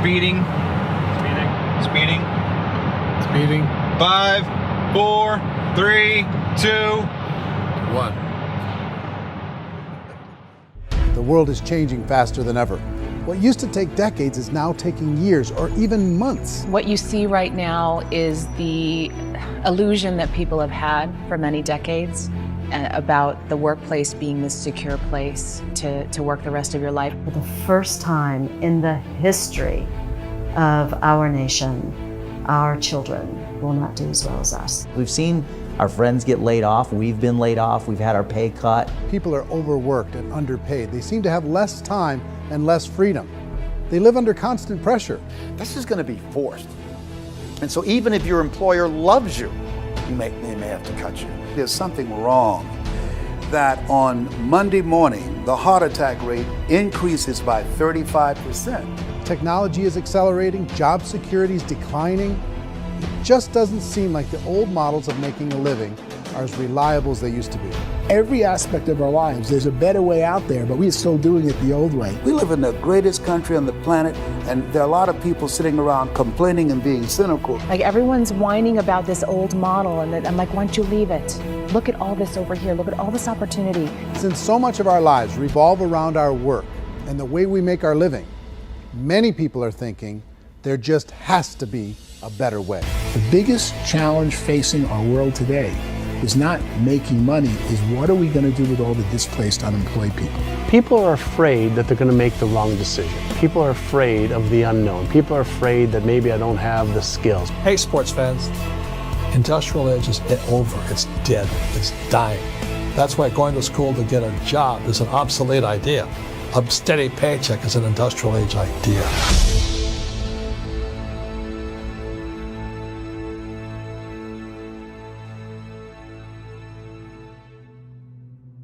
Speeding. Speeding. Speeding. 5, 4, 3, 2, 1. The world is changing faster than ever. What used to take decades is now taking years or even months. What you see right now is the illusion that people have had for many decades about the workplace being this secure place to work the rest of your life. For the first time in the history of our nation, our children will not do as well as us. We've seen our friends get laid off, we've been laid off, we've had our pay cut. People are overworked and underpaid. They seem to have less time and less freedom. They live under constant pressure. This is going to be forced. And so even if your employer loves you, they may have to cut you. There's something wrong that on Monday morning, the heart attack rate increases by 35%. Technology is accelerating, job security is declining. It just doesn't seem like the old models of making a living are as reliable as they used to be. Every aspect of our lives, there's a better way out there, but we're still doing it the old way. We live in the greatest country on the planet, and there are a lot of people sitting around complaining and being cynical. Like everyone's whining about this old model, and I'm like, why don't you leave it? Look at all this over here. Look at all this opportunity. Since so much of our lives revolve around our work and the way we make our living, many people are thinking there just has to be a better way. The biggest challenge facing our world today is not making money, is what are we going to do with all the displaced, unemployed people? People are afraid that they're going to make the wrong decision. People are afraid of the unknown. People are afraid that maybe I don't have the skills. Hey, sports fans, industrial age is over. It's dead. It's dying. That's why going to school to get a job is an obsolete idea. A steady paycheck is an industrial age idea.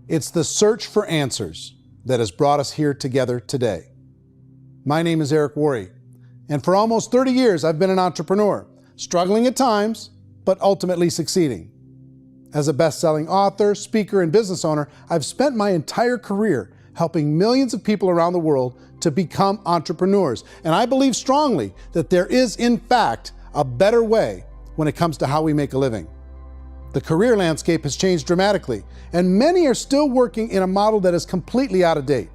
It's the search for answers that has brought us here together today. My name is Eric Worre, and for almost 30 years I've been an entrepreneur, struggling at times, but ultimately succeeding. As a best-selling author, speaker, and business owner, I've spent my entire career helping millions of people around the world to become entrepreneurs. And I believe strongly that there is, in fact, a better way when it comes to how we make a living. The career landscape has changed dramatically, and many are still working in a model that is completely out of date.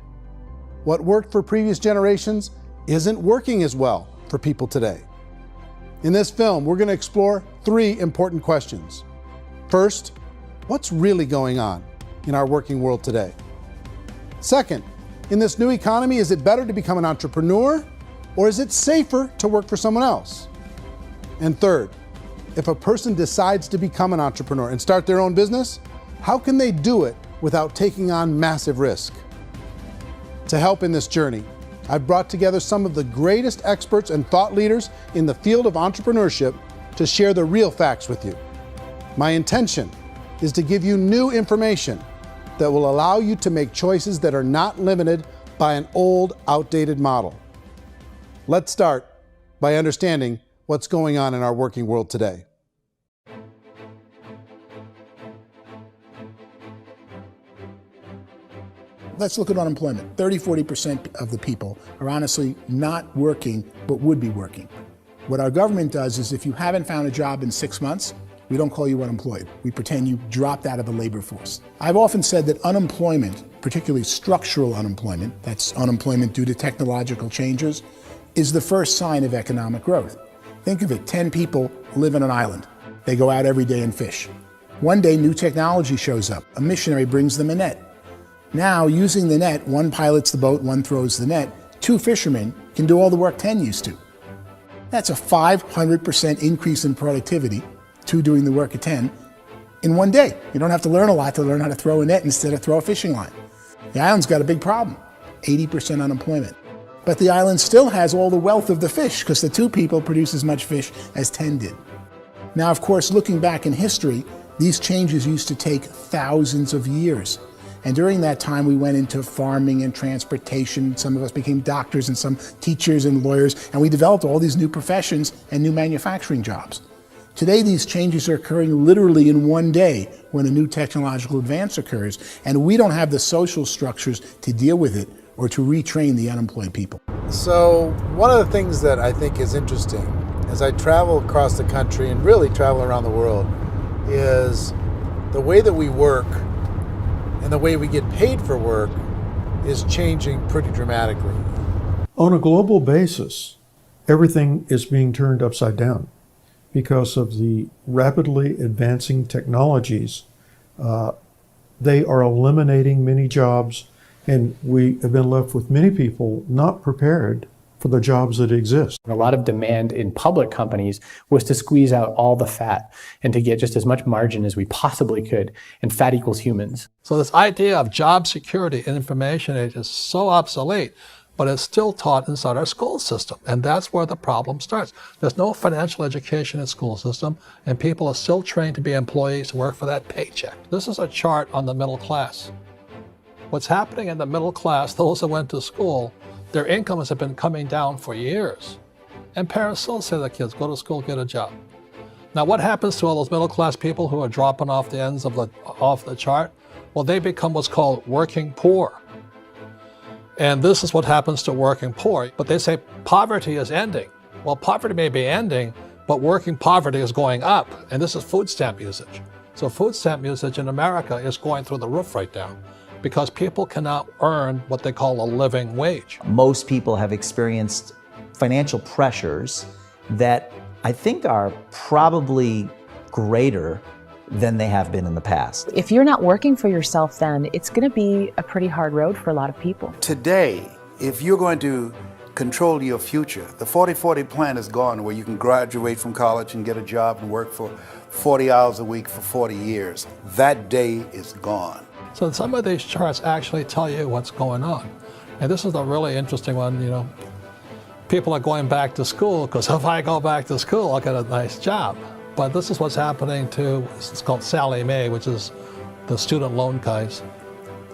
What worked for previous generations isn't working as well for people today. In this film, we're going to explore 3 important questions. First, what's really going on in our working world today? Second, in this new economy, is it better to become an entrepreneur, or is it safer to work for someone else? And third, if a person decides to become an entrepreneur and start their own business, how can they do it without taking on massive risk? To help in this journey, I've brought together some of the greatest experts and thought leaders in the field of entrepreneurship to share the real facts with you. My intention is to give you new information that will allow you to make choices that are not limited by an old, outdated model. Let's start by understanding what's going on in our working world today. Let's look at unemployment. 30–40% of the people are honestly not working, but would be working. What our government does is if you haven't found a job in 6 months, we don't call you unemployed. We pretend you dropped out of the labor force. I've often said that unemployment, particularly structural unemployment, that's unemployment due to technological changes, is the first sign of economic growth. Think of it, 10 people live on an island. They go out every day and fish. One day, new technology shows up. A missionary brings them a net. Now, using the net, one pilots the boat, one throws the net. 2 fishermen can do all the work 10 used to. That's a 500% increase in productivity, 2 doing the work of 10, in one day. You don't have to learn a lot to learn how to throw a net instead of throw a fishing line. The island's got a big problem, 80% unemployment. But the island still has all the wealth of the fish because the 2 people produce as much fish as 10 did. Now, of course, looking back in history, these changes used to take thousands of years. And during that time, we went into farming and transportation. Some of us became doctors and some teachers and lawyers, and we developed all these new professions and new manufacturing jobs. Today, these changes are occurring literally in one day when a new technological advance occurs, and we don't have the social structures to deal with it or to retrain the unemployed people. So one of the things that I think is interesting as I travel across the country and really travel around the world is the way that we work and the way we get paid for work is changing pretty dramatically. On a global basis, everything is being turned upside down because of the rapidly advancing technologies. They are eliminating many jobs, and we have been left with many people not prepared for the jobs that exist. A lot of demand in public companies was to squeeze out all the fat and to get just as much margin as we possibly could, and fat equals humans. So this idea of job security in information age is so obsolete, but it's still taught inside our school system, and that's where the problem starts. There's no financial education in school system, and people are still trained to be employees to work for that paycheck. This is a chart on the middle class. What's happening in the middle class, those that went to school, their incomes have been coming down for years. And parents still say to their kids, go to school, get a job. Now what happens to all those middle class people who are dropping off the ends of the chart? Well, they become what's called working poor. And this is what happens to working poor. But they say poverty is ending. Well, poverty may be ending, but working poverty is going up. And this is food stamp usage. So food stamp usage in America is going through the roof right now because people cannot earn what they call a living wage. Most people have experienced financial pressures that I think are probably greater than they have been in the past. If you're not working for yourself, then it's going to be a pretty hard road for a lot of people. Today, if you're going to control your future, the 40-40 plan is gone where you can graduate from college and get a job and work for 40 hours a week for 40 years. That day is gone. So some of these charts actually tell you what's going on. And this is a really interesting one, you know. People are going back to school because if I go back to school, I'll get a nice job. But this is what's happening to, it's called Sallie Mae, which is the student loan guys.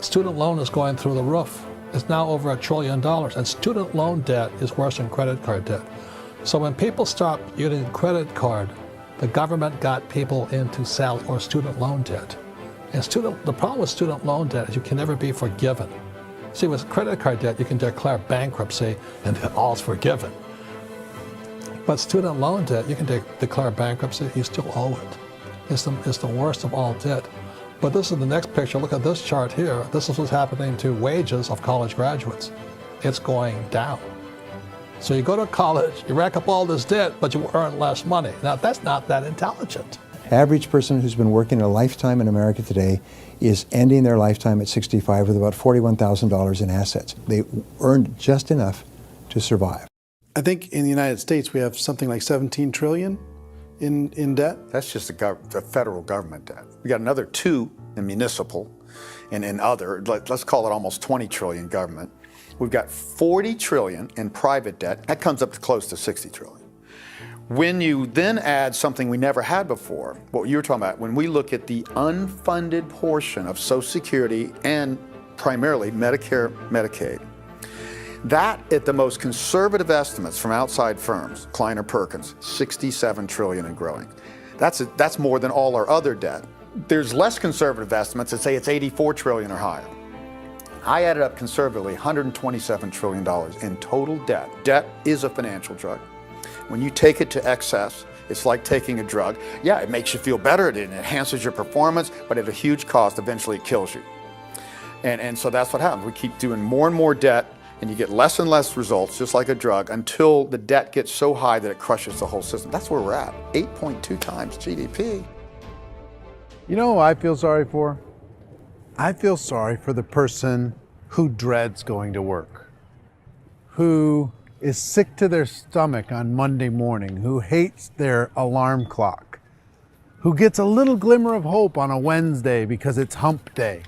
Student loan is going through the roof. It's now over $1 trillion, and student loan debt is worse than credit card debt. So when people stopped using credit card, the government got people into student loan debt. And the problem with student loan debt is you can never be forgiven. See, with credit card debt, you can declare bankruptcy and all's forgiven. But student loan debt, you can declare bankruptcy, you still owe it. It's the worst of all debt. But this is the next picture. Look at this chart here. This is what's happening to wages of college graduates. It's going down. So you go to college, you rack up all this debt, but you earn less money. Now, that's not that intelligent. Average person who's been working a lifetime in America today is ending their lifetime at 65 with about $41,000 in assets. They earned just enough to survive. I think in the United States we have something like 17 trillion in debt. That's just the federal government debt. We got another 2 in municipal and in other, let's call it almost 20 trillion government. We've got 40 trillion in private debt. That comes up to close to 60 trillion. When you then add something we never had before, what you were talking about, when we look at the unfunded portion of Social Security and primarily Medicare, Medicaid, that, at the most conservative estimates from outside firms, Kleiner Perkins, 67 trillion and growing. That's more than all our other debt. There's less conservative estimates that say it's 84 trillion or higher. I added up conservatively $127 trillion in total debt. Debt is a financial drug. When you take it to excess, it's like taking a drug. Yeah, it makes you feel better, it enhances your performance, but at a huge cost, eventually it kills you. And so that's what happens. We keep doing more and more debt, and you get less and less results, just like a drug, until the debt gets so high that it crushes the whole system. That's where we're at, 8.2 times GDP. You know who I feel sorry for? I feel sorry for the person who dreads going to work, who is sick to their stomach on Monday morning, who hates their alarm clock, who gets a little glimmer of hope on a Wednesday because it's hump day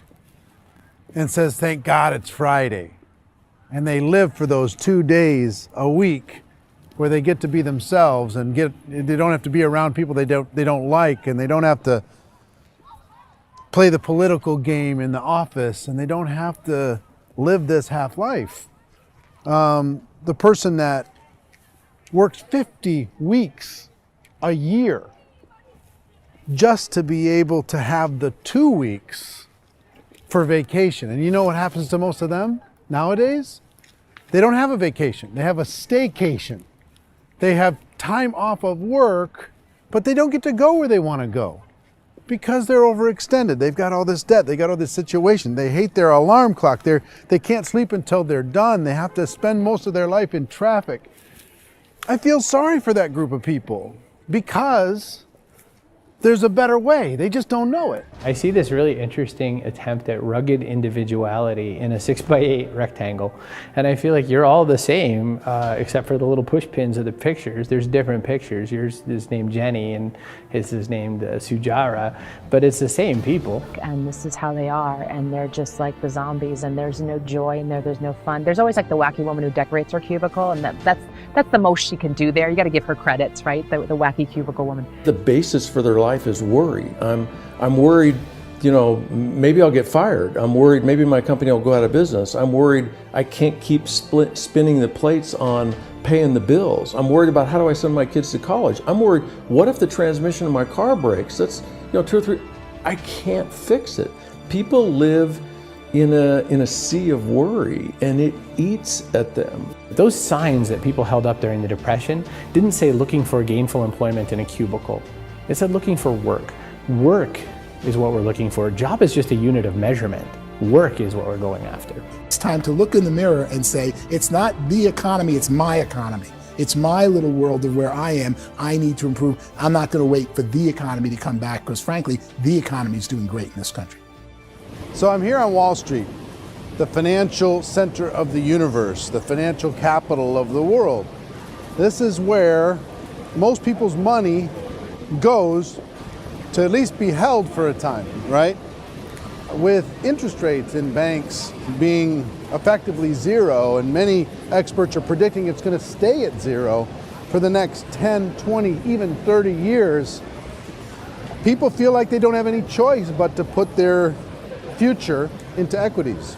and says, thank God it's Friday. And they live for those 2 days a week where they get to be themselves and they don't have to be around people they don't like, and they don't have to play the political game in the office, and they don't have to live this half life. The person that works 50 weeks a year just to be able to have the 2 weeks for vacation. And you know what happens to most of them nowadays? They don't have a vacation. They have a staycation. They have time off of work, but they don't get to go where they want to go because they're overextended. They've got all this debt. They got all this situation. They hate their alarm clock. They can't sleep until they're done. They have to spend most of their life in traffic. I feel sorry for that group of people because there's a better way. They just don't know it. I see this really interesting attempt at rugged individuality in a 6x8 rectangle. And I feel like you're all the same, except for the little push pins of the pictures. There's different pictures. Yours is named Jenny and his is named Sujara, but it's the same people. And this is how they are, and they're just like the zombies, and there's no joy in there, there's no fun. There's always like the wacky woman who decorates her cubicle, and that's the most she can do there. You got to give her credits, right? The wacky cubicle woman. The basis for their life is worry. I'm worried, you know, maybe I'll get fired. I'm worried maybe my company will go out of business. I'm worried I can't keep spinning the plates on paying the bills. I'm worried about how do I send my kids to college. I'm worried, what if the transmission of my car breaks? That's, you know, 2 or 3, I can't fix it. People live in a sea of worry, and it eats at them. Those signs that people held up during the Depression didn't say looking for gainful employment in a cubicle. It said looking for work. Work is what we're looking for. Job is just a unit of measurement. Work is what we're going after. It's time to look in the mirror and say, it's not the economy, it's my economy. It's my little world of where I am. I need to improve. I'm not going to wait for the economy to come back because frankly, the economy is doing great in this country. So I'm here on Wall Street, the financial center of the universe, the financial capital of the world. This is where most people's money goes to at least be held for a time, right? With interest rates in banks being effectively zero, and many experts are predicting it's going to stay at zero for the next 10, 20, even 30 years, people feel like they don't have any choice but to put their future into equities,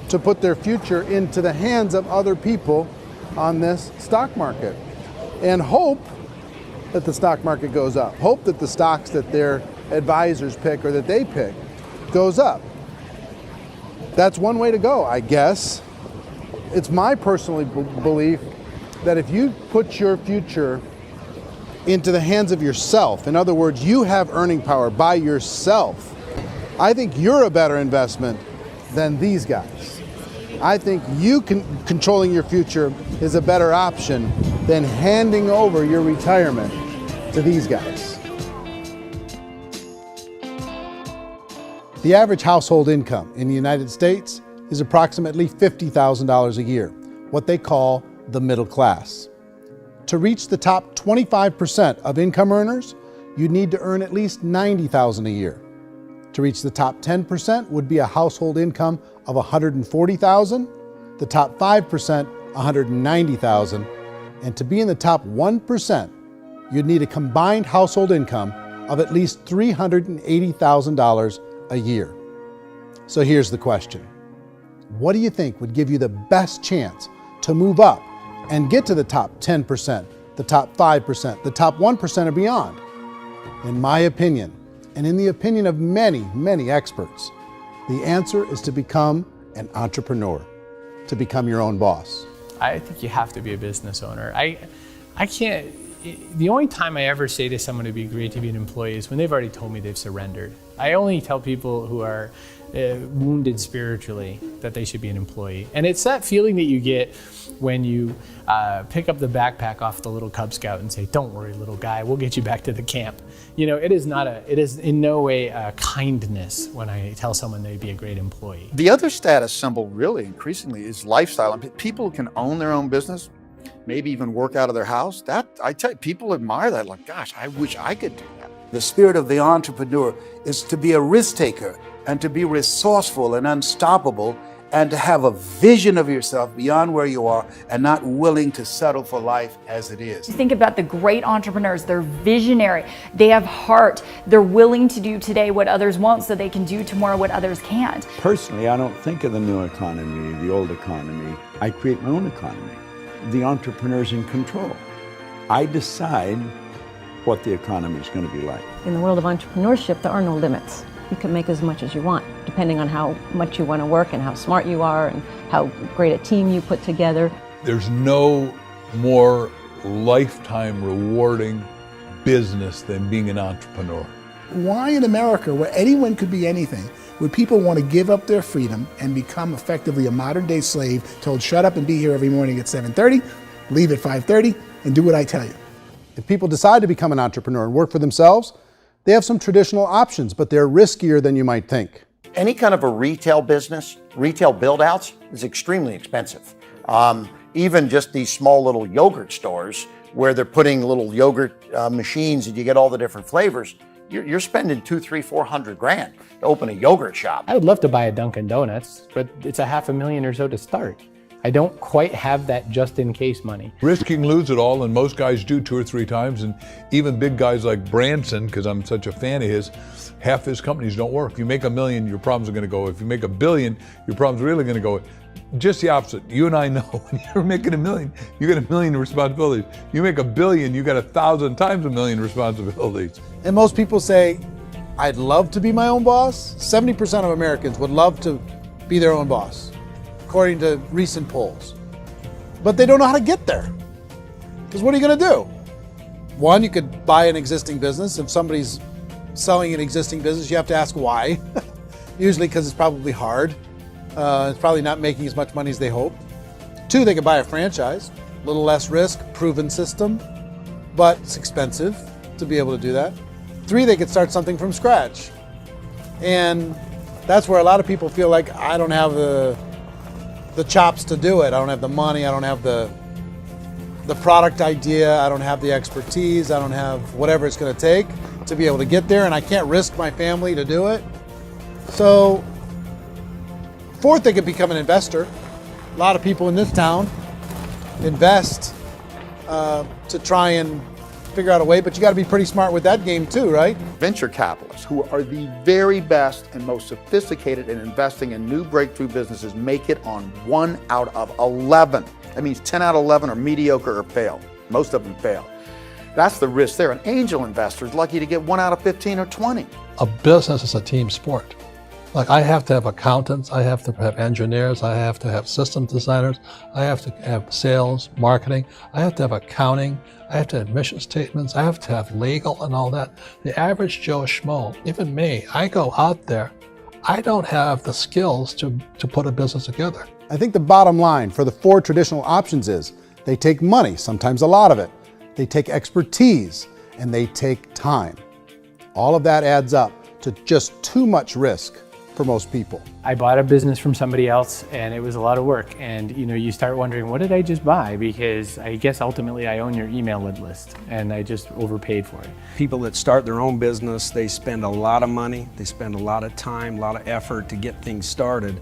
to put their future into the hands of other people on this stock market, and hope that the stock market goes up, hope that the stocks that their advisors pick or that they pick goes up. That's one way to go, I guess. It's my personal belief that if you put your future into the hands of yourself, in other words, you have earning power by yourself, I think you're a better investment than these guys. I think you controlling your future is a better option than handing over your retirement to these guys. The average household income in the United States is approximately $50,000 a year, what they call the middle class. To reach the top 25% of income earners, you'd need to earn at least $90,000 a year. To reach the top 10% would be a household income of $140,000, the top 5%, $190,000, and to be in the top 1%, you'd need a combined household income of at least $380,000 a year. So here's the question. What do you think would give you the best chance to move up and get to the top 10%, the top 5%, the top 1% or beyond? In my opinion, and in the opinion of many, many experts, the answer is to become an entrepreneur, to become your own boss. I think you have to be a business owner. I can't, the only time I ever say to someone it'd be great to be an employee is when they've already told me they've surrendered. I only tell people who are wounded spiritually that they should be an employee. And it's that feeling that you get when you pick up the backpack off the little Cub Scout and say, "Don't worry, little guy, we'll get you back to the camp." You know, it is in no way a kindness when I tell someone they'd be a great employee. The other status symbol really increasingly is lifestyle. I mean, people can own their own business, maybe even work out of their house. That, I tell you, people admire that. Like, gosh, I wish I could do that. The spirit of the entrepreneur is to be a risk taker and to be resourceful and unstoppable and to have a vision of yourself beyond where you are and not willing to settle for life as it is. Think about the great entrepreneurs. They're visionary. They have heart. They're willing to do today what others won't so they can do tomorrow what others can't. Personally, I don't think of the new economy, the old economy. I create my own economy. The entrepreneur's in control. I decide what the economy is going to be like. In the world of entrepreneurship, there are no limits. You can make as much as you want, depending on how much you want to work and how smart you are and how great a team you put together. There's no more lifetime rewarding business than being an entrepreneur. Why in America, where anyone could be anything, would people want to give up their freedom and become effectively a modern-day slave, told shut up and be here every morning at 7:30, leave at 5:30, and do what I tell you? If people decide to become an entrepreneur and work for themselves, they have some traditional options, but they're riskier than you might think. Any kind of a retail business, retail build-outs, is extremely expensive. Even just these small little yogurt stores where they're putting little yogurt machines and you get all the different flavors, you're spending $200,000, $300,000, $400,000 to open a yogurt shop. I would love to buy a Dunkin' Donuts, but it's $500,000 or so to start. I don't quite have that just in case money. Risk you can lose it all, and most guys do 2 or 3 times, and even big guys like Branson, because I'm such a fan of his, half his companies don't work. If you make $1 million, your problems are going to go. If you make $1 billion, your problems are really going to go. Just the opposite. You and I know when you're making $1 million, you get $1 million responsibilities. You make $1 billion, you got 1,000 times $1 million responsibilities. And most people say, I'd love to be my own boss. 70% of Americans would love to be their own boss, according to recent polls. But they don't know how to get there. Because what are you going to do? One, you could buy an existing business. If somebody's selling an existing business, you have to ask why. Usually because it's probably hard. It's probably not making as much money as they hope. 2, they could buy a franchise. A little less risk, proven system, but it's expensive to be able to do that. 3, they could start something from scratch. And that's where a lot of people feel like, I don't have the chops to do it. I don't have the money. I don't have the product idea. I don't have the expertise. I don't have whatever it's going to take to be able to get there, and I can't risk my family to do it. So, 4th, they could become an investor. A lot of people in this town invest to try and figure out a way, but you got to be pretty smart with that game too, right? Venture capitalists, who are the very best and most sophisticated in investing in new breakthrough businesses, make it on 1 out of 11. That means 10 out of 11 are mediocre or fail. Most of them fail. That's the risk there. An angel investor is lucky to get 1 out of 15 or 20. A business is a team sport. Like, I have to have accountants, I have to have engineers, I have to have system designers, I have to have sales, marketing, I have to have accounting, I have to have mission statements, I have to have legal and all that. The average Joe Schmo, even me, I go out there, I don't have the skills to put a business together. I think the bottom line for the 4 traditional options is they take money, sometimes a lot of it. They take expertise, and they take time. All of that adds up to just too much risk for most people. I bought a business from somebody else and it was a lot of work. And you start wondering, what did I just buy? Because I guess ultimately I own your email list and I just overpaid for it. People that start their own business, they spend a lot of money, they spend a lot of time, a lot of effort to get things started.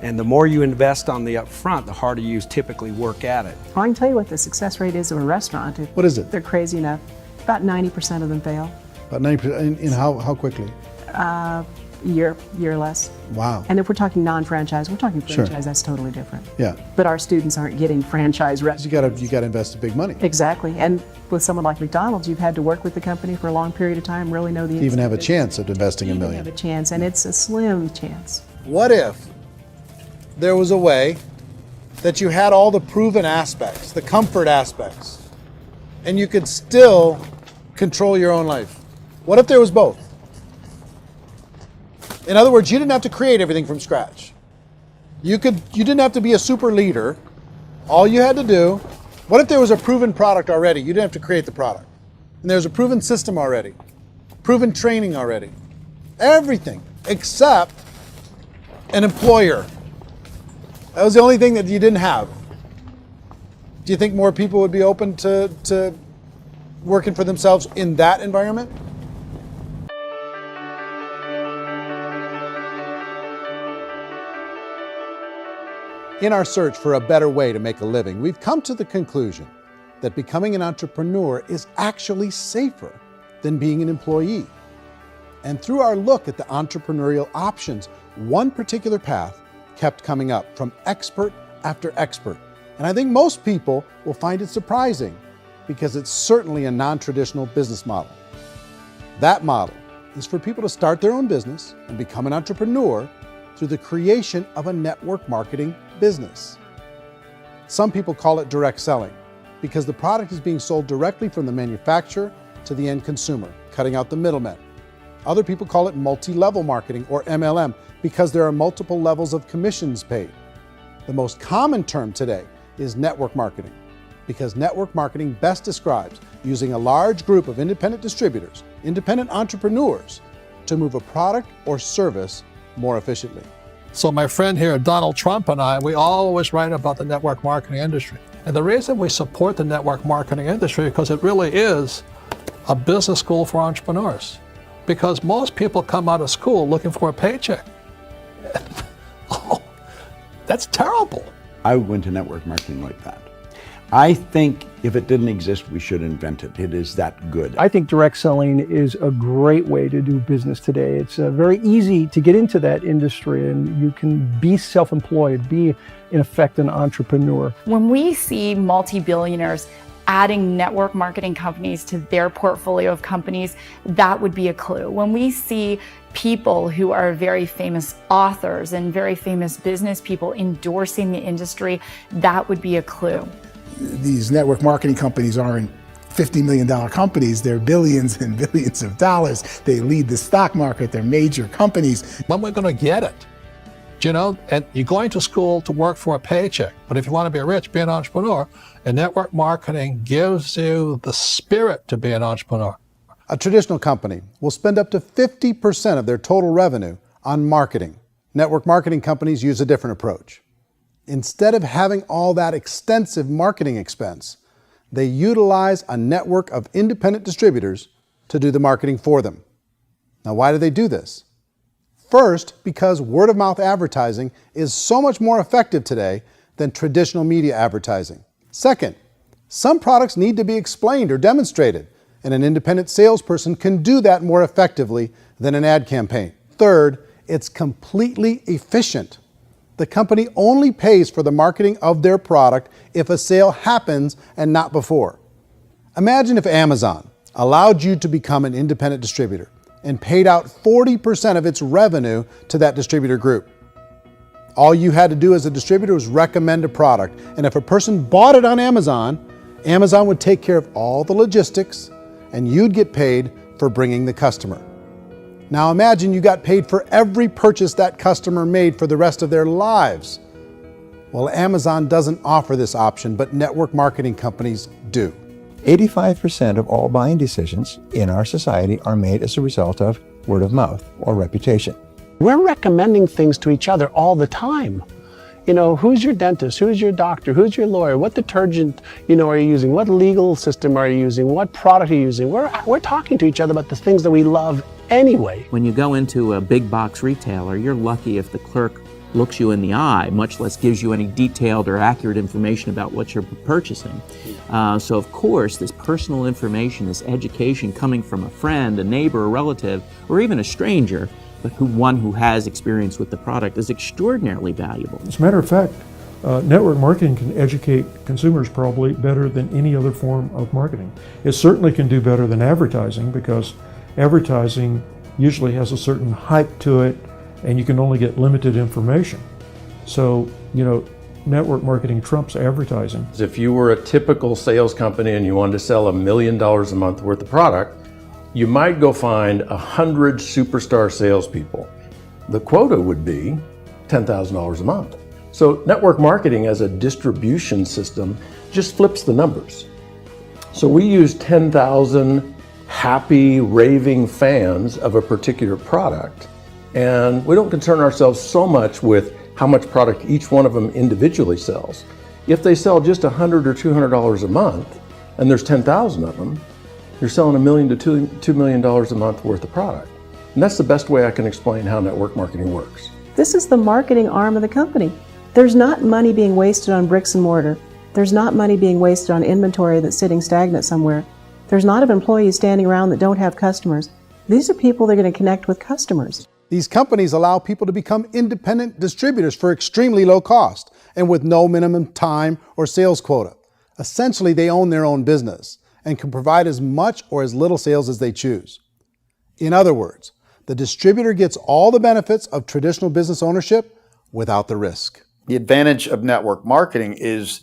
And the more you invest on the upfront, the harder you typically work at it. I can tell you what the success rate is of a restaurant. What is it? They're crazy enough. About 90% of them fail. About 90%, in how quickly? Year less. Wow. And if we're talking non-franchise, we're talking franchise, Sure. That's totally different. Yeah. But our students aren't getting franchise restaurants. You got to invest big money. Exactly. And with someone like McDonald's, you've had to work with the company for a long period of time, really know the To even have a business. chance at investing $1 million. Have a chance, and it's a slim chance. What if there was a way that you had all the proven aspects, the comfort aspects, and you could still control your own life? What if there was both? In other words, you didn't have to create everything from scratch. You didn't have to be a super leader. All you had to do, what if there was a proven product already? You didn't have to create the product. And there's a proven system already, proven training already. Everything except an employer. That was the only thing that you didn't have. Do you think more people would be open to working for themselves in that environment? In our search for a better way to make a living, we've come to the conclusion that becoming an entrepreneur is actually safer than being an employee. And through our look at the entrepreneurial options, one particular path kept coming up from expert after expert. And I think most people will find it surprising because it's certainly a non-traditional business model. That model is for people to start their own business and become an entrepreneur through the creation of a network marketing business. Some people call it direct selling because the product is being sold directly from the manufacturer to the end consumer, cutting out the middlemen. Other people call it multi-level marketing, or MLM, because there are multiple levels of commissions paid. The most common term today is network marketing, because network marketing best describes using a large group of independent distributors, independent entrepreneurs, to move a product or service more efficiently. So my friend here, Donald Trump, and I, we always write about the network marketing industry. And the reason we support the network marketing industry is because it really is a business school for entrepreneurs. Because most people come out of school looking for a paycheck. Oh, that's terrible. I would go into network marketing like that. I think if it didn't exist, we should invent it. It is that good. I think direct selling is a great way to do business today. It's very easy to get into that industry, and you can be self-employed, be in effect an entrepreneur. When we see multi-billionaires adding network marketing companies to their portfolio of companies, that would be a clue. When we see people who are very famous authors and very famous business people endorsing the industry, that would be a clue. These network marketing companies aren't $50 million companies, they're billions and billions of dollars. They lead the stock market, they're major companies. When we're going to get it? You know, and you're going to school to work for a paycheck, but if you want to be rich, be an entrepreneur, and network marketing gives you the spirit to be an entrepreneur. A traditional company will spend up to 50% of their total revenue on marketing. Network marketing companies use a different approach. Instead of having all that extensive marketing expense, they utilize a network of independent distributors to do the marketing for them. Now, why do they do this? First, because word-of-mouth advertising is so much more effective today than traditional media advertising. Second, some products need to be explained or demonstrated, and an independent salesperson can do that more effectively than an ad campaign. Third, it's completely efficient. The company only pays for the marketing of their product if a sale happens and not before. Imagine if Amazon allowed you to become an independent distributor and paid out 40% of its revenue to that distributor group. All you had to do as a distributor was recommend a product, and if a person bought it on Amazon, Amazon would take care of all the logistics, and you'd get paid for bringing the customer. Now imagine you got paid for every purchase that customer made for the rest of their lives. Well, Amazon doesn't offer this option, but network marketing companies do. 85% of all buying decisions in our society are made as a result of word of mouth or reputation. We're recommending things to each other all the time. You know, who's your dentist? Who's your doctor? Who's your lawyer? What detergent, are you using? What legal system are you using? What product are you using? We're talking to each other about the things that we love anyway. When you go into a big box retailer, you're lucky if the clerk looks you in the eye, much less gives you any detailed or accurate information about what you're purchasing. So of course, this personal information, this education coming from a friend, a neighbor, a relative, or even a stranger, but one who has experience with the product is extraordinarily valuable. As a matter of fact, network marketing can educate consumers probably better than any other form of marketing. It certainly can do better than advertising, because advertising usually has a certain hype to it, and you can only get limited information. So, network marketing trumps advertising. If you were a typical sales company and you wanted to sell $1 million a month worth of product, you might go find 100 superstar salespeople. The quota would be $10,000 a month. So network marketing as a distribution system just flips the numbers. So we use 10,000 happy, raving fans of a particular product, and we don't concern ourselves so much with how much product each one of them individually sells. If they sell just $100 or $200 a month, and there's 10,000 of them, you're selling $1 million to $2 million a month worth of product. And that's the best way I can explain how network marketing works. This is the marketing arm of the company. There's not money being wasted on bricks and mortar. There's not money being wasted on inventory that's sitting stagnant somewhere. There's not of employees standing around that don't have customers. These are people that are going to connect with customers. These companies allow people to become independent distributors for extremely low cost and with no minimum time or sales quota. Essentially, they own their own business and can provide as much or as little sales as they choose. In other words, the distributor gets all the benefits of traditional business ownership without the risk. The advantage of network marketing is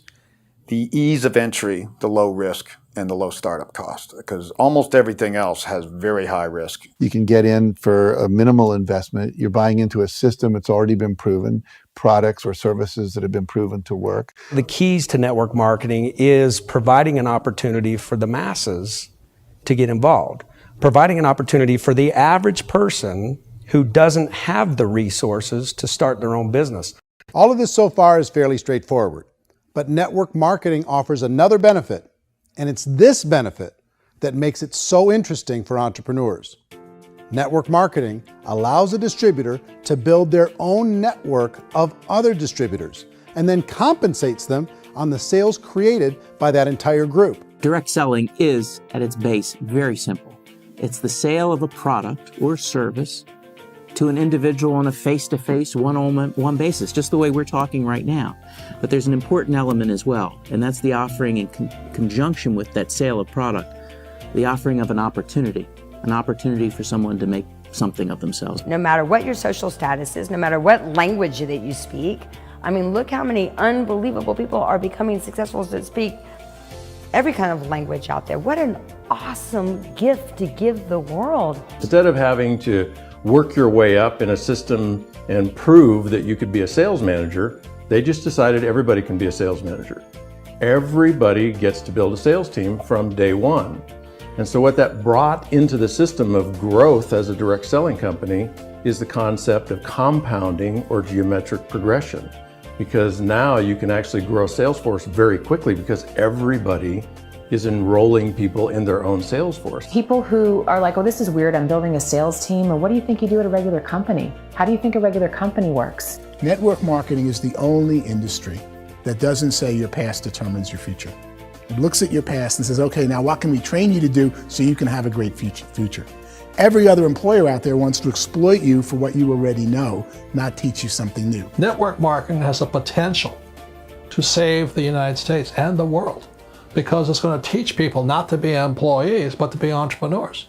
the ease of entry, the low risk, and the low startup cost, because almost everything else has very high risk. You can get in for a minimal investment. You're buying into a system that's already been proven, products or services that have been proven to work. The keys to network marketing is providing an opportunity for the masses to get involved, providing an opportunity for the average person who doesn't have the resources to start their own business. All of this so far is fairly straightforward, but network marketing offers another benefit, and it's this benefit that makes it so interesting for entrepreneurs. Network marketing allows a distributor to build their own network of other distributors and then compensates them on the sales created by that entire group. Direct selling is, at its base, very simple. It's the sale of a product or service to an individual on a face-to-face, one-on-one basis, just the way we're talking right now. But there's an important element as well, and that's the offering in conjunction with that sale of product, the offering of an opportunity for someone to make something of themselves. No matter what your social status is, no matter what language that you speak, I mean, look how many unbelievable people are becoming successful that speak every kind of language out there. What an awesome gift to give the world. Instead of having to work your way up in a system and prove that you could be a sales manager, they just decided everybody can be a sales manager. Everybody gets to build a sales team from day one. And so what that brought into the system of growth as a direct selling company is the concept of compounding or geometric progression. Because now you can actually grow Salesforce very quickly because everybody is enrolling people in their own Salesforce. People who are like, oh, this is weird, I'm building a sales team, or what do you think you do at a regular company? How do you think a regular company works? Network marketing is the only industry that doesn't say your past determines your future. It looks at your past and says, okay, now what can we train you to do so you can have a great future? Every other employer out there wants to exploit you for what you already know, not teach you something new. Network marketing has a potential to save the United States and the world because it's going to teach people not to be employees, but to be entrepreneurs.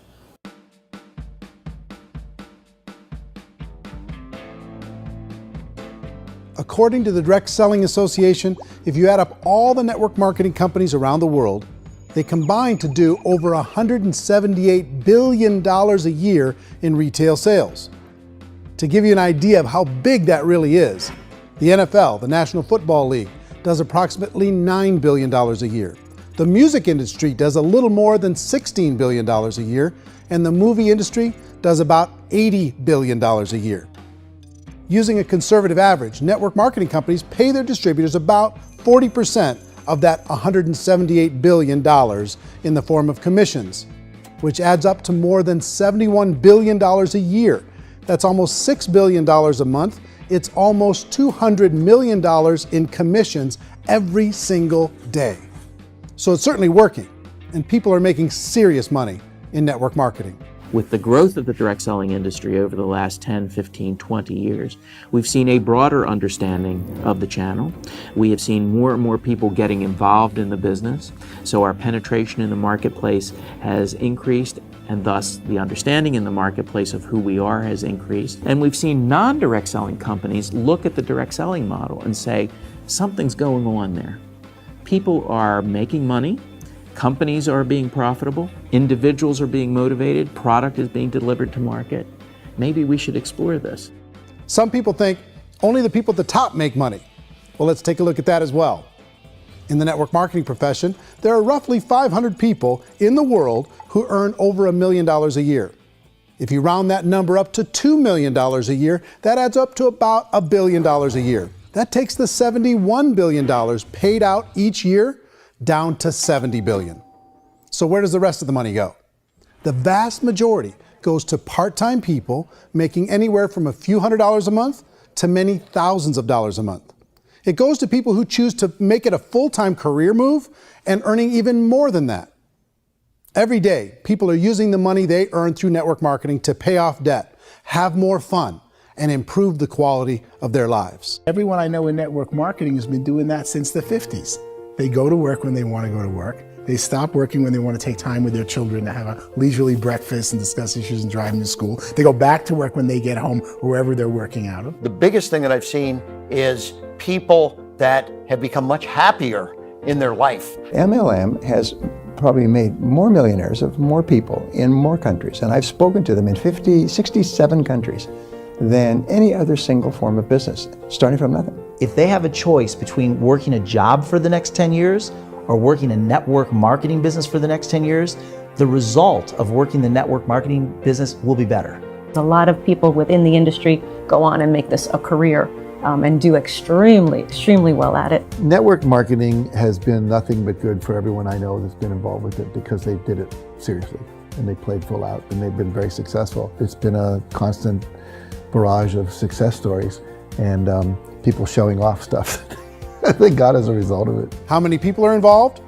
According to the Direct Selling Association, if you add up all the network marketing companies around the world, they combine to do over $178 billion a year in retail sales. To give you an idea of how big that really is, the NFL, the National Football League, does approximately $9 billion a year. The music industry does a little more than $16 billion a year, and the movie industry does about $80 billion a year. Using a conservative average, network marketing companies pay their distributors about 40% of that $178 billion in the form of commissions, which adds up to more than $71 billion a year. That's almost $6 billion a month. It's almost $200 million in commissions every single day. So it's certainly working, and people are making serious money in network marketing. With the growth of the direct selling industry over the last 10, 15, 20 years, we've seen a broader understanding of the channel. We have seen more and more people getting involved in the business, so our penetration in the marketplace has increased, and thus the understanding in the marketplace of who we are has increased. And we've seen non-direct selling companies look at the direct selling model and say, something's going on there. People are making money, companies are being profitable, individuals are being motivated, product is being delivered to market. Maybe we should explore this. Some people think only the people at the top make money. Well, let's take a look at that as well. In the network marketing profession, there are roughly 500 people in the world who earn over $1 million a year. If you round that number up to $2 million a year, that adds up to about $1 billion a year. That takes the $71 billion paid out each year down to $70 billion. So where does the rest of the money go? The vast majority goes to part-time people making anywhere from a few $100s a month to many thousands of dollars a month. It goes to people who choose to make it a full-time career move and earning even more than that. Every day, people are using the money they earn through network marketing to pay off debt, have more fun, and improve the quality of their lives. Everyone I know in network marketing has been doing that since the 50s. They go to work when they want to go to work. They stop working when they want to take time with their children to have a leisurely breakfast and discuss issues and drive them to school. They go back to work when they get home, wherever they're working out of. The biggest thing that I've seen is people that have become much happier in their life. MLM has probably made more millionaires of more people in more countries, and I've spoken to them in 67 countries, than any other single form of business, starting from nothing. If they have a choice between working a job for the next 10 years or working a network marketing business for the next 10 years, the result of working the network marketing business will be better. A lot of people within the industry go on and make this a career and do extremely well at it. Network marketing has been nothing but good for everyone I know that's been involved with it because they did it seriously and they played full out and they've been very successful. It's been a constant barrage of success stories and people showing off stuff that they got as a result of it. How many people are involved?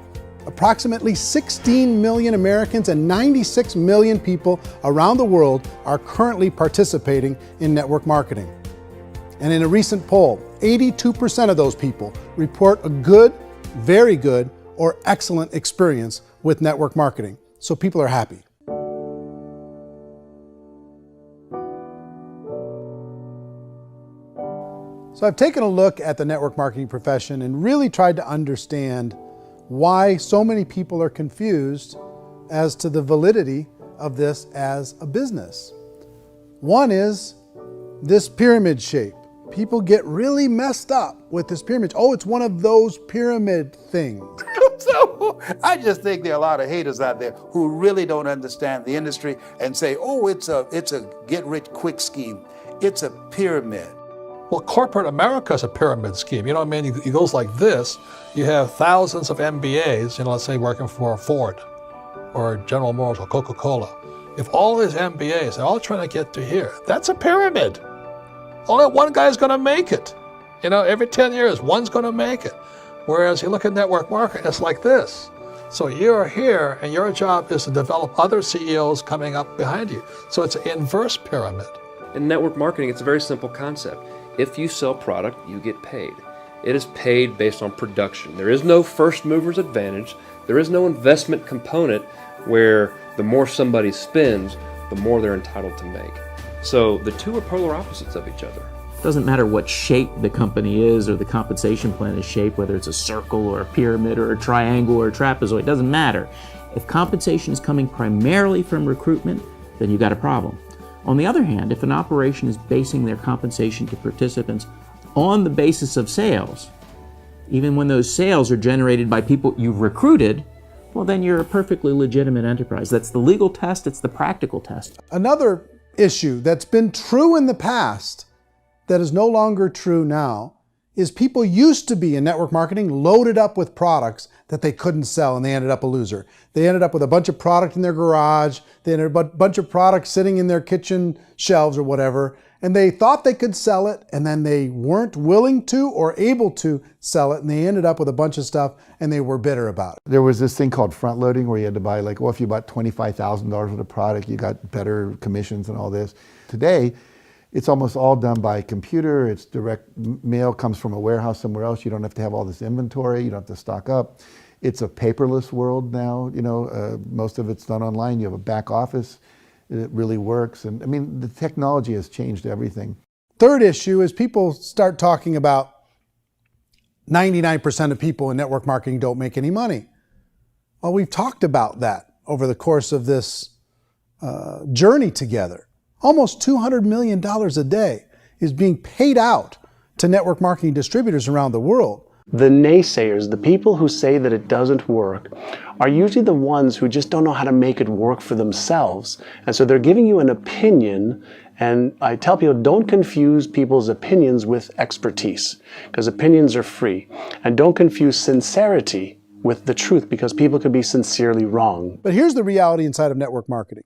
Approximately 16 million Americans and 96 million people around the world are currently participating in network marketing. And in a recent poll, 82% of those people report a good, very good, or excellent experience with network marketing. So people are happy. So I've taken a look at the network marketing profession and really tried to understand why so many people are confused as to the validity of this as a business. One is this pyramid shape. People get really messed up with this pyramid. Oh, it's one of those pyramid things. So I just think there are a lot of haters out there who really don't understand the industry and say, oh, it's a get-rich-quick scheme. It's a pyramid. Well, corporate America is a pyramid scheme. You know what I mean? It goes like this. You have thousands of MBAs, let's say working for Ford or General Motors or Coca-Cola. If all these MBAs, they're all trying to get to here, that's a pyramid. Only one guy's going to make it. Every 10 years, one's going to make it. Whereas you look at network marketing, it's like this. So you're here, and your job is to develop other CEOs coming up behind you. So it's an inverse pyramid. In network marketing, it's a very simple concept. If you sell product, you get paid. It is paid based on production. There is no first mover's advantage. There is no investment component where the more somebody spends, the more they're entitled to make. So the two are polar opposites of each other. It doesn't matter what shape the company is or the compensation plan is shaped, whether it's a circle or a pyramid or a triangle or a trapezoid, it doesn't matter. If compensation is coming primarily from recruitment, then you got a problem. On the other hand, if an operation is basing their compensation to participants on the basis of sales, even when those sales are generated by people you've recruited, well, then you're a perfectly legitimate enterprise. That's the legal test, it's the practical test. Another issue that's been true in the past that is no longer true now is people used to be in network marketing loaded up with products that they couldn't sell and they ended up a loser. They ended up with a bunch of product in their garage, they ended up with a bunch of products sitting in their kitchen shelves or whatever, and they thought they could sell it and then they weren't willing to or able to sell it and they ended up with a bunch of stuff and they were bitter about it. There was this thing called front loading where you had to buy if you bought $25,000 worth of product, you got better commissions and all this. Today, it's almost all done by computer. It's direct mail comes from a warehouse somewhere else. You don't have to have all this inventory. You don't have to stock up. It's a paperless world now. Most of it's done online. You have a back office. It really works. And the technology has changed everything. Third issue is people start talking about 99% of people in network marketing don't make any money. Well, we've talked about that over the course of this journey together. Almost $200 million a day is being paid out to network marketing distributors around the world. The naysayers, the people who say that it doesn't work, are usually the ones who just don't know how to make it work for themselves. And so they're giving you an opinion, and I tell people, don't confuse people's opinions with expertise, because opinions are free. And don't confuse sincerity with the truth, because people could be sincerely wrong. But here's the reality inside of network marketing.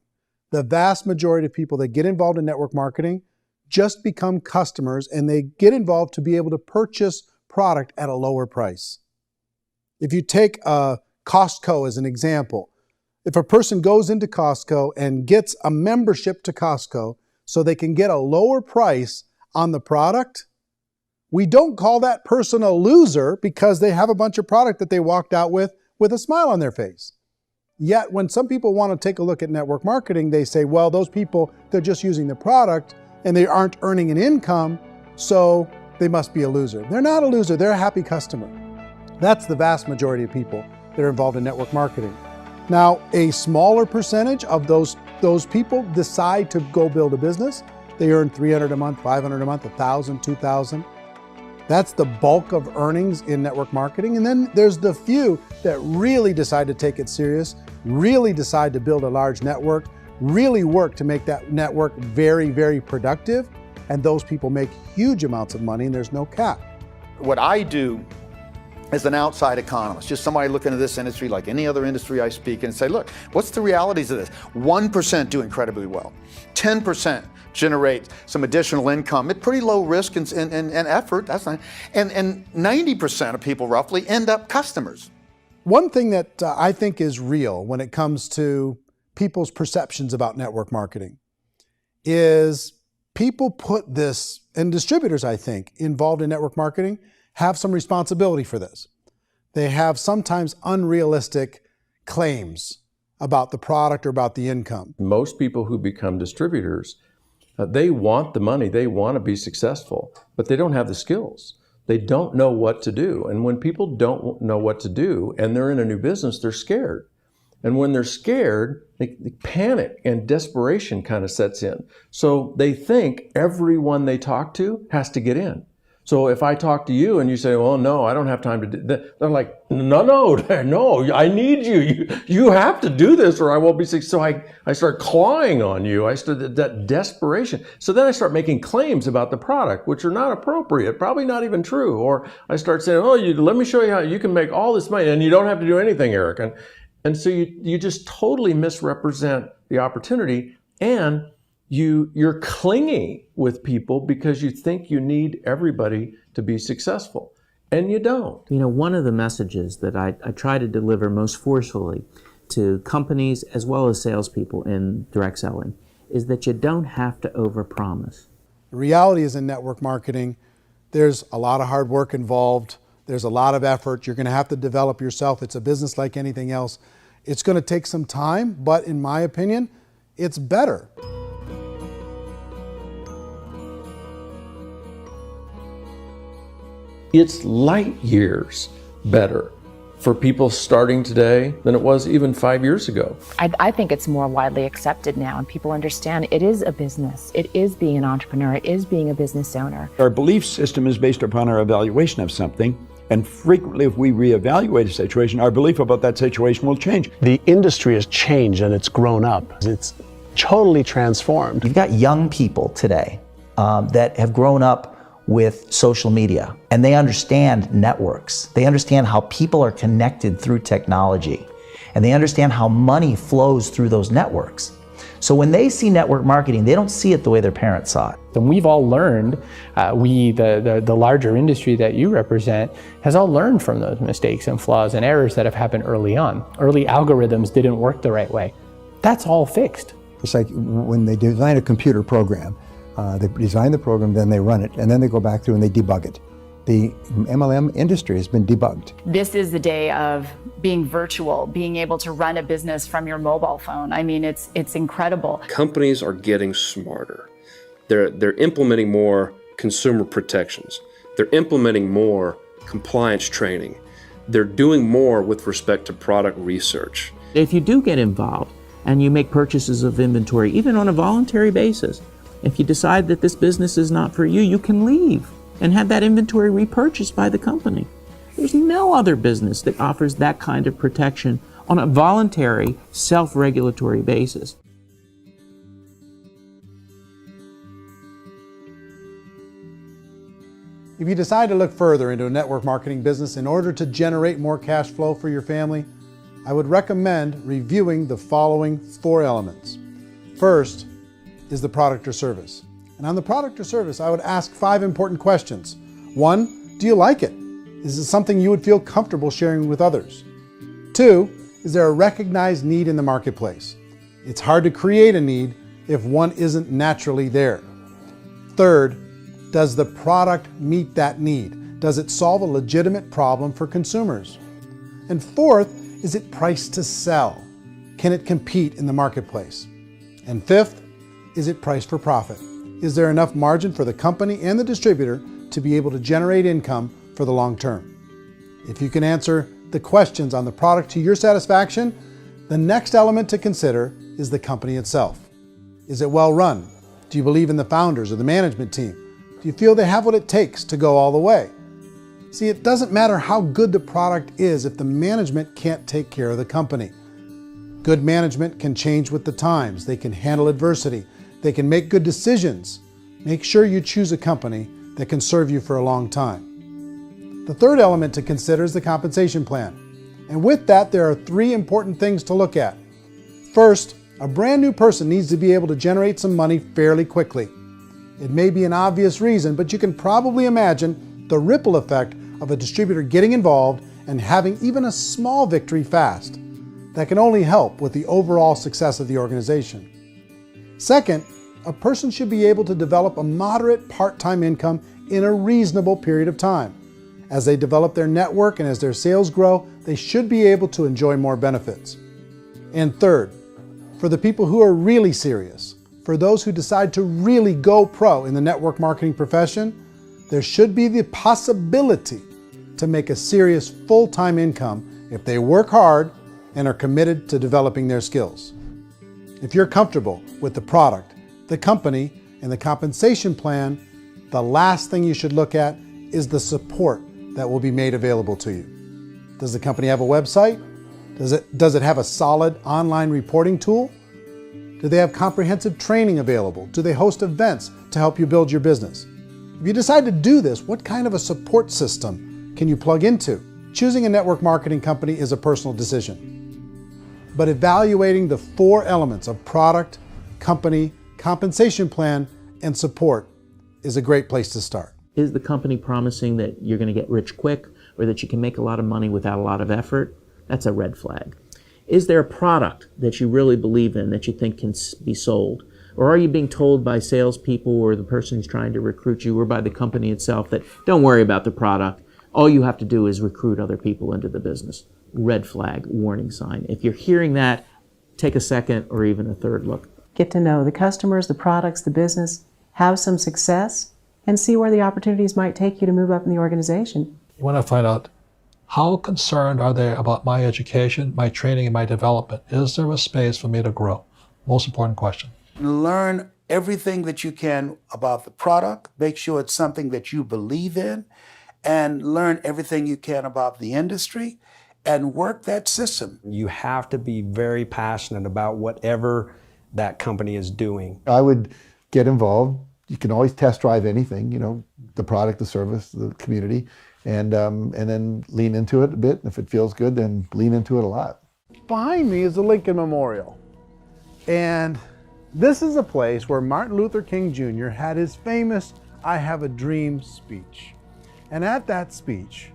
The vast majority of people that get involved in network marketing just become customers and they get involved to be able to purchase product at a lower price. If you take Costco as an example, if a person goes into Costco and gets a membership to Costco so they can get a lower price on the product, we don't call that person a loser because they have a bunch of product that they walked out with a smile on their face. Yet when some people want to take a look at network marketing, they say, well, those people, they're just using the product and they aren't earning an income, so they must be a loser. They're not a loser, they're a happy customer. That's the vast majority of people that are involved in network marketing. Now, a smaller percentage of those people decide to go build a business. They earn $300 a month, $500 a month, $1,000, $2,000. That's the bulk of earnings in network marketing. And then there's the few that really decide to take it serious, really decide to build a large network, really work to make that network very, very productive. And those people make huge amounts of money and there's no cap. What I do as an outside economist, just somebody looking at this industry like any other industry I speak in and say, look, what's the realities of this? 1% do incredibly well. 10% generate some additional income at pretty low risk and effort. That's not, and 90% of people roughly end up customers. One thing that I think is real when it comes to people's perceptions about network marketing is people put this, and distributors, I think, involved in network marketing have some responsibility for this. They have sometimes unrealistic claims about the product or about the income. Most people who become distributors, they want the money, they want to be successful, but they don't have the skills. They don't know what to do. And when people don't know what to do and they're in a new business, they're scared. And when they're scared, they panic and desperation kind of sets in. So they think everyone they talk to has to get in. So if I talk to you and you say, well, no, I don't have time to do that, they're like, no, I need you. You have to do this or I won't be successful. So I start clawing on you. I start that desperation. So then I start making claims about the product, which are not appropriate, probably not even true. Or I start saying, oh, let me show you how you can make all this money and you don't have to do anything, Eric. And so you just totally misrepresent the opportunity, and you're clingy with people because you think you need everybody to be successful, and you don't. You know, one of the messages that I try to deliver most forcefully to companies as well as salespeople in direct selling is that you don't have to overpromise. The reality is in network marketing, there's a lot of hard work involved. There's a lot of effort. You're going to have to develop yourself. It's a business like anything else. It's going to take some time, but in my opinion, it's better. It's light years better for people starting today than it was even 5 years ago. I think it's more widely accepted now, and people understand it is a business. It is being an entrepreneur. It is being a business owner. Our belief system is based upon our evaluation of something. And frequently, if we reevaluate a situation, our belief about that situation will change. The industry has changed and it's grown up. It's totally transformed. You've got young people today that have grown up with social media, and they understand networks. They understand how people are connected through technology, and they understand how money flows through those networks. So when they see network marketing, they don't see it the way their parents saw it. And we've all learned, the larger industry that you represent, has all learned from those mistakes and flaws and errors that have happened early on. Early algorithms didn't work the right way. That's all fixed. It's like when they design a computer program, they design the program, then they run it, and then they go back through and they debug it. The MLM industry has been debugged. This is the day of being virtual, being able to run a business from your mobile phone. I mean, it's incredible. Companies are getting smarter. They're implementing more consumer protections. They're implementing more compliance training. They're doing more with respect to product research. If you do get involved and you make purchases of inventory, even on a voluntary basis, if you decide that this business is not for you, you can leave and have that inventory repurchased by the company. There's no other business that offers that kind of protection on a voluntary, self-regulatory basis. If you decide to look further into a network marketing business in order to generate more cash flow for your family, I would recommend reviewing the following 4 elements. First is the product or service. And on the product or service, I would ask 5 important questions. 1, do you like it? Is it something you would feel comfortable sharing with others? 2, is there a recognized need in the marketplace? It's hard to create a need if one isn't naturally there. 3rd, does the product meet that need? Does it solve a legitimate problem for consumers? And 4th, is it priced to sell? Can it compete in the marketplace? And 5th, is it priced for profit? Is there enough margin for the company and the distributor to be able to generate income for the long term? If you can answer the questions on the product to your satisfaction, the next element to consider is the company itself. Is it well run? Do you believe in the founders or the management team? Do you feel they have what it takes to go all the way? See, it doesn't matter how good the product is if the management can't take care of the company. Good management can change with the times. They can handle adversity. They can make good decisions. Make sure you choose a company that can serve you for a long time. The third element to consider is the compensation plan. And with that, there are 3 important things to look at. First, a brand new person needs to be able to generate some money fairly quickly. It may be an obvious reason, but you can probably imagine the ripple effect of a distributor getting involved and having even a small victory fast. That can only help with the overall success of the organization. Second, a person should be able to develop a moderate part-time income in a reasonable period of time. As they develop their network and as their sales grow, they should be able to enjoy more benefits. And third, for the people who are really serious, for those who decide to really go pro in the network marketing profession, there should be the possibility to make a serious full-time income if they work hard and are committed to developing their skills. If you're comfortable with the product, the company, and the compensation plan, the last thing you should look at is the support that will be made available to you. Does the company have a website? Does it have a solid online reporting tool? Do they have comprehensive training available? Do they host events to help you build your business? If you decide to do this, what kind of a support system can you plug into? Choosing a network marketing company is a personal decision. But evaluating the 4 elements of product, company, compensation plan, and support is a great place to start. Is the company promising that you're going to get rich quick or that you can make a lot of money without a lot of effort? That's a red flag. Is there a product that you really believe in that you think can be sold? Or are you being told by salespeople or the person who's trying to recruit you or by the company itself that don't worry about the product, all you have to do is recruit other people into the business? Red flag, warning sign. If you're hearing that, take a second or even a third look. Get to know the customers, the products, the business, have some success, and see where the opportunities might take you to move up in the organization. You want to find out, how concerned are they about my education, my training, and my development? Is there a space for me to grow? Most important question. Learn everything that you can about the product. Make sure it's something that you believe in, and learn everything you can about the industry and work that system. You have to be very passionate about whatever that company is doing. I would get involved. You can always test drive anything, the product, the service, the community, and then lean into it a bit. If it feels good, then lean into it a lot. Behind me is the Lincoln Memorial. And this is a place where Martin Luther King Jr. had his famous "I Have a Dream" speech. And at that speech,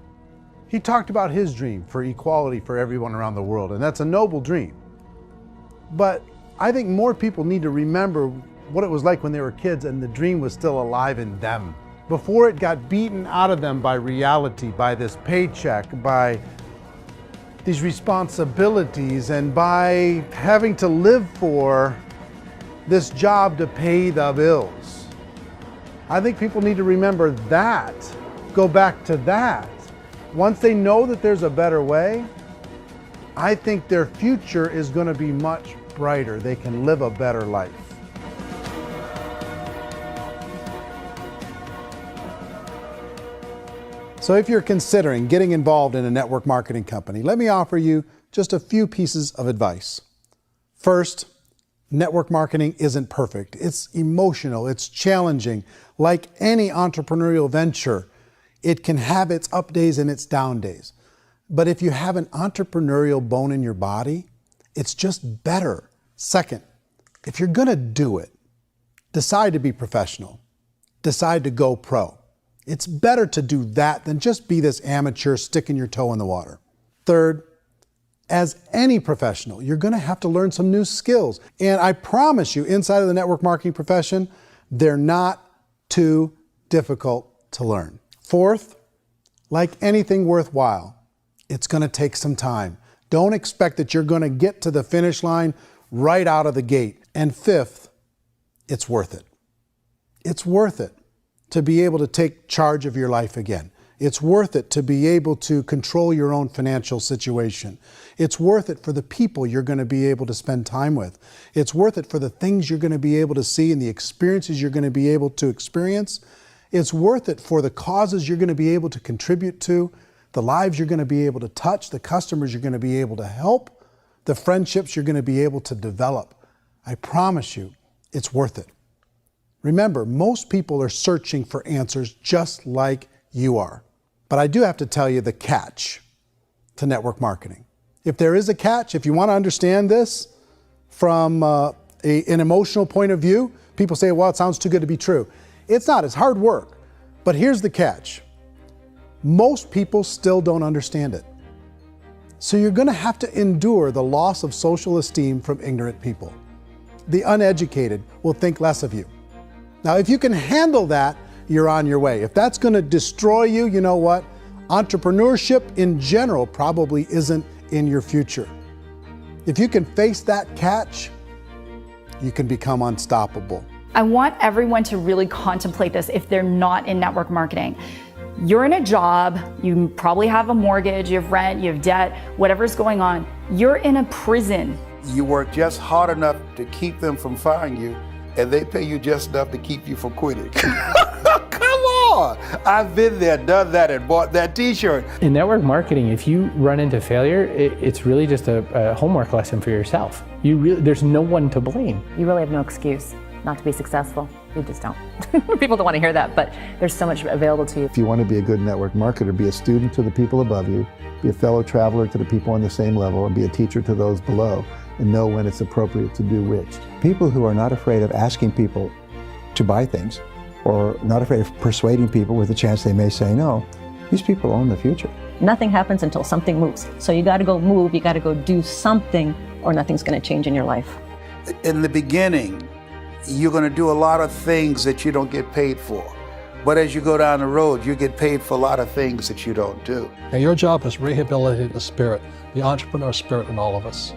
he talked about his dream for equality for everyone around the world, and that's a noble dream. But I think more people need to remember what it was like when they were kids and the dream was still alive in them, before it got beaten out of them by reality, by this paycheck, by these responsibilities, and by having to live for this job to pay the bills. I think people need to remember that, go back to that. Once they know that there's a better way, I think their future is going to be much brighter. They can live a better life. So if you're considering getting involved in a network marketing company, let me offer you just a few pieces of advice. First, network marketing isn't perfect. It's emotional, it's challenging. Like any entrepreneurial venture, it can have its up days and its down days. But if you have an entrepreneurial bone in your body, it's just better. Second, if you're gonna do it, decide to be professional. Decide to go pro. It's better to do that than just be this amateur sticking your toe in the water. Third, as any professional, you're gonna have to learn some new skills. And I promise you, inside of the network marketing profession, they're not too difficult to learn. Fourth, like anything worthwhile, it's gonna take some time. Don't expect that you're gonna get to the finish line right out of the gate. And fifth, it's worth it. It's worth it to be able to take charge of your life again. It's worth it to be able to control your own financial situation. It's worth it for the people you're going to be able to spend time with. It's worth it for the things you're going to be able to see and the experiences you're going to be able to experience. It's worth it for the causes you're going to be able to contribute to, the lives you're going to be able to touch, the customers you're going to be able to help, the friendships you're going to be able to develop. I promise you, it's worth it. Remember, most people are searching for answers just like you are. But I do have to tell you the catch to network marketing. If there is a catch, if you want to understand this from an emotional point of view, people say, well, it sounds too good to be true. It's not, it's hard work. But here's the catch. Most people still don't understand it. So you're going to have to endure the loss of social esteem from ignorant people. The uneducated will think less of you. Now, if you can handle that, you're on your way. If that's going to destroy you, you know what? Entrepreneurship in general probably isn't in your future. If you can face that catch, you can become unstoppable. I want everyone to really contemplate this if they're not in network marketing. You're in a job, you probably have a mortgage, you have rent, you have debt, whatever's going on. You're in a prison. You work just hard enough to keep them from firing you, and they pay you just enough to keep you from quitting. Come on! I've been there, done that, and bought that t-shirt. In network marketing, if you run into failure, it's really just a homework lesson for yourself. There's no one to blame. You really have no excuse not to be successful. You just don't. People don't want to hear that, but there's so much available to you. If you want to be a good network marketer, be a student to the people above you, be a fellow traveler to the people on the same level, and be a teacher to those below, and know when it's appropriate to do which. People who are not afraid of asking people to buy things, or not afraid of persuading people with the chance they may say no, these people own the future. Nothing happens until something moves. So you got to go move, you got to go do something, or nothing's going to change in your life. In the beginning, you're going to do a lot of things that you don't get paid for. But as you go down the road, you get paid for a lot of things that you don't do. And your job is rehabilitate the spirit, the entrepreneur spirit in all of us.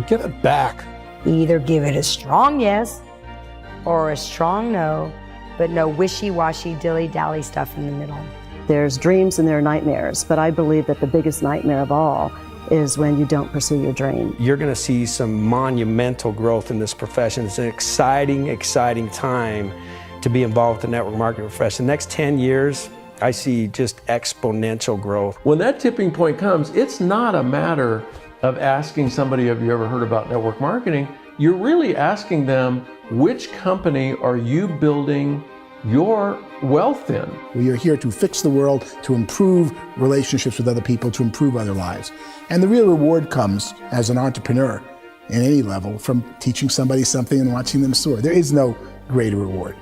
Get it back. Either give it a strong yes or a strong no, but no wishy-washy, dilly-dally stuff in the middle. There's dreams and there are nightmares, but I believe that the biggest nightmare of all is when you don't pursue your dream. You're going to see some monumental growth in this profession. It's an exciting, exciting time to be involved with the network marketing profession. The next 10 years, I see just exponential growth. When that tipping point comes, it's not a matter of asking somebody, have you ever heard about network marketing? You're really asking them, which company are you building your wealth in? We are here to fix the world, to improve relationships with other people, to improve other lives. And the real reward comes as an entrepreneur in any level from teaching somebody something and watching them soar. There is no greater reward.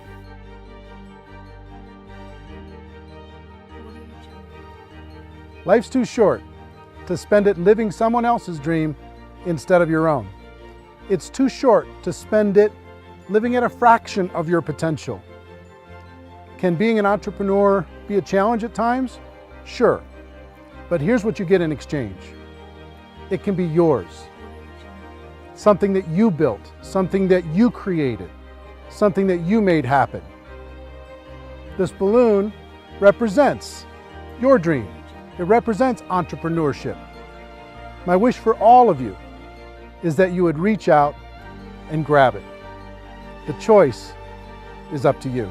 Life's too short to spend it living someone else's dream instead of your own. It's too short to spend it living at a fraction of your potential. Can being an entrepreneur be a challenge at times? Sure. But here's what you get in exchange. It can be yours. Something that you built, something that you created, something that you made happen. This balloon represents your dream. It represents entrepreneurship. My wish for all of you is that you would reach out and grab it. The choice is up to you.